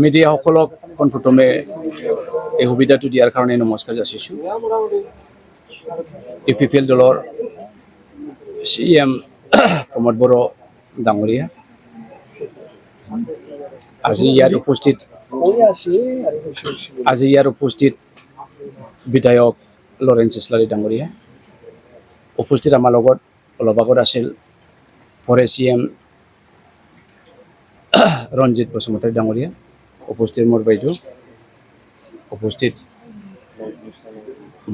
মিডিয়াসকলক পোনপ্ৰথমে এই সুবিধাটো দিয়াৰ কাৰণে নমস্কাৰ যাচিছোঁ। UPPL দলৰ CM প্ৰমোদ বড়ো ডাঙৰীয়া, আজি ইয়াৰ উপস্থিত বিধায়ক লৰেঞ্চ ইছলাৰী ডাঙৰীয়া, উপস্থিত আমাৰ লগত অলপ আগত আছিল ফৰে CM ৰঞ্জিত বসুমতাৰী ডাঙৰীয়া, উপস্থিত মোৰ বাইদেউ, উপস্থিত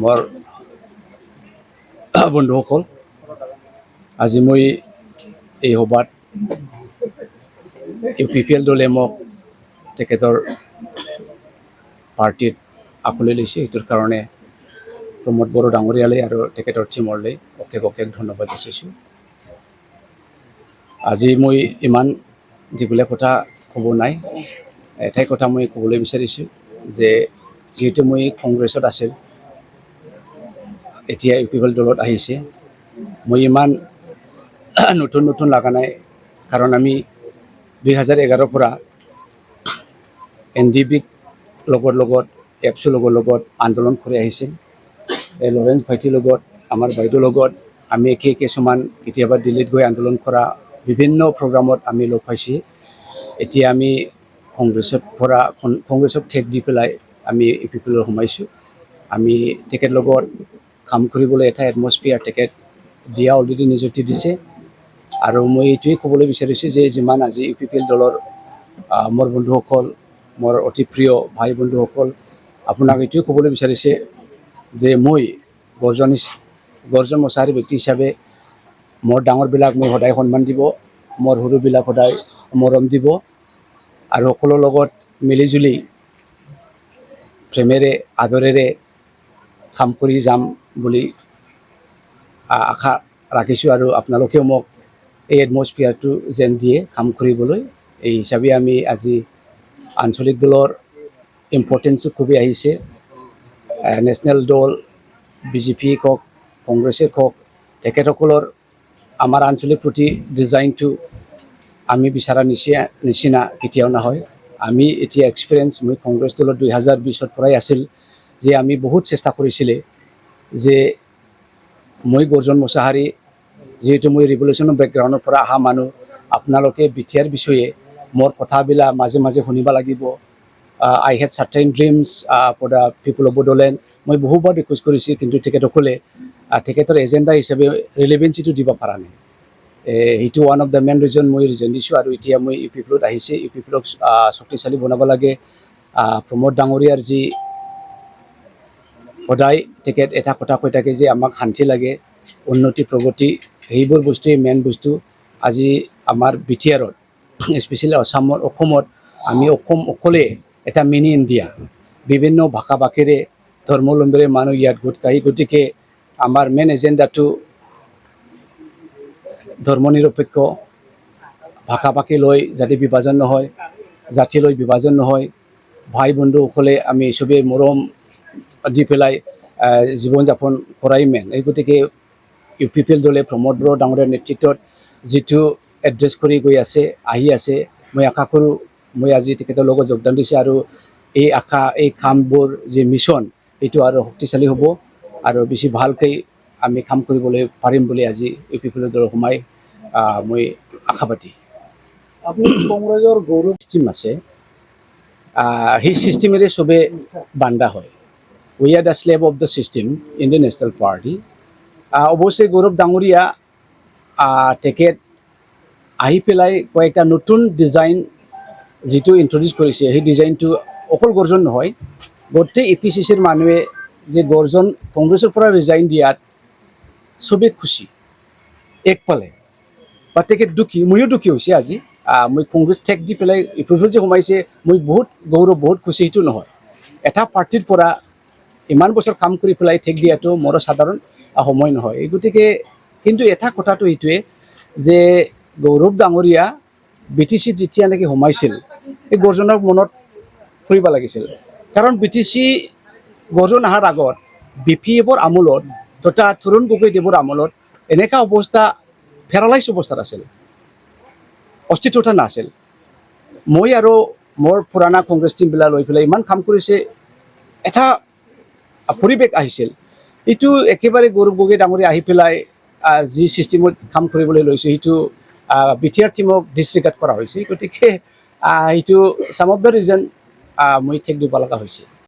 মোৰ বন্ধুসকল। আজি মই এই সভাত UPPL দলে মোক তেখেতৰ পাৰ্টিত আঁকোৱালি লৈছে, সেইটোৰ কাৰণে প্ৰমোদ বড়ো ডাঙৰীয়ালৈ আৰু তেখেতৰ টিমলৈ অশেষ ধন্যবাদ যাচিছোঁ। আজি মই ইমান দীঘলীয়া কথা ক'ব নাই, এটাই কথা মই ক'বলৈ বিচাৰিছোঁ যে যিহেতু মই কংগ্ৰেছত আছিল, এতিয়া UPPL দলত আহিছে, মই ইমান নতুন লগা নাই, কাৰণ আমি 2011 পৰা NDBক লগত APCC লগত আন্দোলন কৰি আহিছিল। লৰেঞ্চ ভাইটিৰ লগত, আমাৰ বাইদেউৰ লগত আমি কিছুমান কেতিয়াবা দিল্লীত গৈ আন্দোলন কৰা বিভিন্ন প্ৰগ্ৰামত আমি লগ পাইছোঁ। এতিয়া আমি কংগ্ৰেছত ঠেক দি পেলাই আমি UPPL সোমাইছোঁ। আমি তেখেত লগত কাম কৰিবলৈ এটা এটমস্ফিয়াৰ তেখেত দিয়া অলৰেডি নিযুক্তি দিছে, আৰু মই এইটোৱেই ক'বলৈ বিচাৰিছোঁ যে যিমান আজি UPPL দলৰ মোৰ বন্ধুসকল, মোৰ অতি প্ৰিয় ভাই বন্ধুসকল, আপোনাক এইটোৱে ক'বলৈ বিচাৰিছে যে মই গৰ্জন মোছাহাৰী ব্যক্তি হিচাপে মোৰ ডাঙৰবিলাক মই সদায় সন্মান দিব, মোৰ সৰুবিলাক সদায় মৰম দিব, আৰু সকলোৰ লগত মিলিজুলি প্ৰেমেৰে আদৰেৰে কাম কৰি যাম বুলি আশা ৰাখিছোঁ, আৰু আপোনালোকেও মোক এই এটমস্ফিয়াৰটো যেন দিয়ে কাম কৰিবলৈ। এই হিচাপে আমি আজি আঞ্চলিক দলৰ ইম্পৰ্টেঞ্চটো খুবেই আহিছে। নেশ্যনেল দল BJP কওক, কংগ্ৰেছে কওক, তেখেতসকলৰ আমাৰ আঞ্চলিক প্ৰতি ডিজাইনটো আমি বিচৰা নিচিনা কেতিয়াও নহয়। আমি এতিয়া এক্সপিৰিয়েঞ্চ, মই কংগ্ৰেছ দলত 2020 পৰাই আছিল, যে আমি বহুত চেষ্টা কৰিছিলে যে মই গৰ্জন মোছাহাৰী, যিহেতু মই ৰিভলিউশ্যনৰ বেকগ্ৰাউণ্ডৰ পৰা অহা মানুহ, আপোনালোকে BTR বিষয়ে মোৰ কথাবিলাক মাজে মাজে শুনিব লাগিব। I had certain dreams for the people of Bodoland. মই বহুবাৰ ৰিকুৱেষ্ট কৰিছোঁ, কিন্তু তেখেতসকলে তেখেতৰ এজেণ্ডা হিচাপে ৰিলেভেঞ্চিটো দিব পৰা নাই। সেইটো one of the main reason মই ৰিজন দিছোঁ, আৰু এতিয়া মই UPPLত আহিছে। UPPLক শক্তিশালী বনাব লাগে। প্ৰমোদ ডাঙৰীয়াৰ যি সদায় তেখেত এটা কথা কৈ থাকে যে আমাক শান্তি লাগে, উন্নতি প্ৰগতি, সেইবোৰ বস্তুৱেই মেইন বস্তু। আজি আমাৰ BTRত স্পেচিয়েলি অসমত আমি অকলে এটা মিনি ইণ্ডিয়া, বিভিন্ন ভাষা ভাষীৰে ধৰ্মাৱলম্বীৰে মানুহ ইয়াত গোট খাই, গতিকে আমাৰ মেইন এজেণ্ডাটো ধৰ্মনিৰপেক্ষ, ভাষা ভাষী লৈ যাতে বিভাজন নহয়, জাতি লৈ বিভাজন নহয়, ভাই বন্ধুসকলে আমি চবেই মৰম দি পেলাই জীৱন যাপন কৰাই মেইন। এই গতিকে UPPL দলে প্ৰমোদ বড়ো ডাঙৰীয়াৰ নেতৃত্বত যিটো এড্ৰেছ কৰি গৈ আছে, আহি আছে, মই আশা কৰোঁ মই আজি তেখেতৰ লগত যোগদান দিছে, আৰু এই আশা, এই কামবোৰ যি মিছন, এইটো আৰু শক্তিশালী হ'ব, আৰু বেছি ভালকৈ আমি কাম কৰিবলৈ পাৰিম বুলি আজি UPPL দলত সোমাই মই আশাবাদী। আপুনি কংগ্ৰেছৰ গৌৰৱ ছিষ্টেম আছে, সেই ছিষ্টেমেৰে চবে বান্ধা হয়। We are the slave of the system in the National Party. অৱশ্যে গৌৰৱ ডাঙৰীয়া তেখেত আহি পেলাই কয়েকটা নতুন ডিজাইন যিটো ইন্ট্ৰডিউচ কৰিছে, সেই ডিজাইনটো অকল গৰ্জন নহয়, গোটেই APCCৰ মানুহে যে গৰ্জন কংগ্ৰেছৰ পৰা ৰিজাইন দিয়াত চবেই খুচি একপালে, বা তেখেত দুখী, ময়ো দুখী হৈছে আজি। মই কংগ্ৰেছ ঠেক দি পেলাই UPPL যে সোমাইছে, মই বহুত গৌৰৱ, বহুত খুচি, সেইটো নহয়। এটা পাৰ্টিৰ পৰা ইমান বছৰ কাম কৰি পেলাই ঠেক দিয়াটো মোৰ সাধাৰণ সময় নহয়। এই গতিকে কিন্তু এটা কথাটো এইটোৱে যে গৌৰৱ ডাঙৰীয়া BTC যেতিয়া নেকি সোমাইছিল, এই গৰ্জনৰ মনত ফুৰিব লাগিছিল, কাৰণ BTC গৰ্জন অহাৰ আগত BPFৰ আমোলত তথা তৰুণ গগৈদেৱৰ আমোলত এনেকুৱা অৱস্থা, পেৰালাইজ অৱস্থাত আছিল, অস্তিত্বতা নাছিল। মই আৰু মোৰ পুৰণা কংগ্ৰেছ টিমবিলাক লৈ পেলাই ইমান কাম কৰিছে, এটা পৰিৱেশ আহিছিল। এইটো একেবাৰে গৌৰৱ গগৈ ডাঙৰীয়া আহি পেলাই যি ছিষ্টেমত কাম কৰিবলৈ লৈছে, সেইটো BTR টিমক ডিছৰিগাৰ্ড কৰা হৈছে। গতিকে এইটো চাম অফ দ্য ৰিজন মই ঠিক দিব লগা হৈছে।